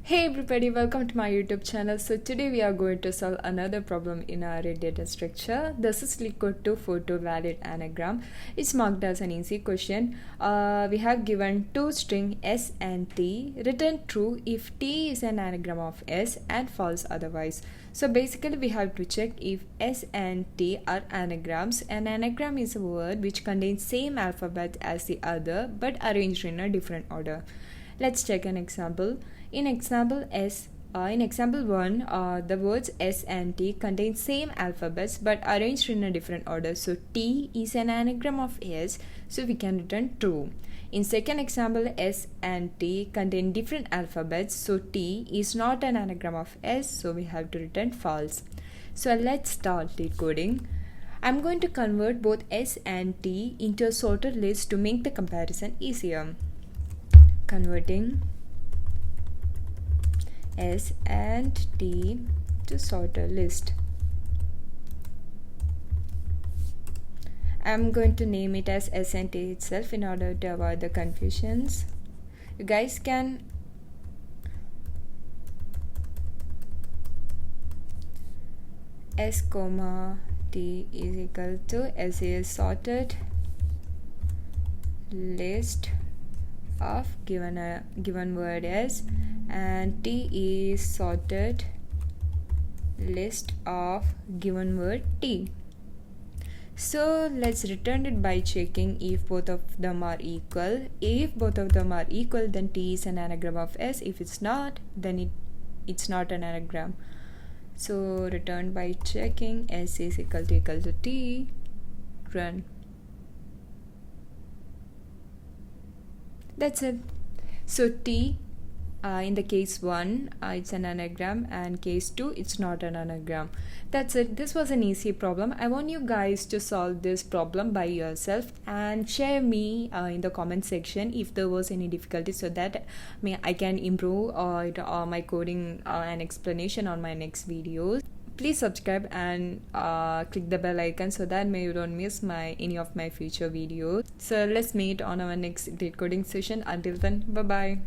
Hey everybody, welcome to my YouTube channel. So today we are going to solve another problem in our array data structure. This is Leetcode 2 photo valid anagram. It's marked as an easy question. We have given two string s and t. Return true if t is an anagram of s and false otherwise. So basically we have to check if s and t are anagrams. An anagram is a word which contains same alphabet as the other but arranged in a different order. Let's check an example. In example 1, the words S and T contain same alphabets but arranged in a different order. So T is an anagram of S, so we can return true. In second example, S and T contain different alphabets, so T is not an anagram of S, so we have to return false. So let's start decoding. I'm going to convert both S and T into a sorted list to make the comparison easier. Converting S and T to sorted list. I'm going to name it as S and T itself in order to avoid the confusions. You guys can S comma T is equal to S is sorted list of given word S and T is sorted list of given word T. So let's return it by checking if both of them are equal. If both of them are equal, then T is an anagram of S. If it's not, then it's not an anagram. So return by checking S is equal to T. Run. That's it. So T in the case 1 it's an anagram, and case 2 it's not an anagram. That's it. This was an easy problem. I want you guys to solve this problem by yourself and share me in the comment section if there was any difficulty, so that I can improve my coding and explanation on my next videos. Please subscribe and click the bell icon so that you don't miss any of my future videos. So let's meet on our next decoding session. Until then, bye bye.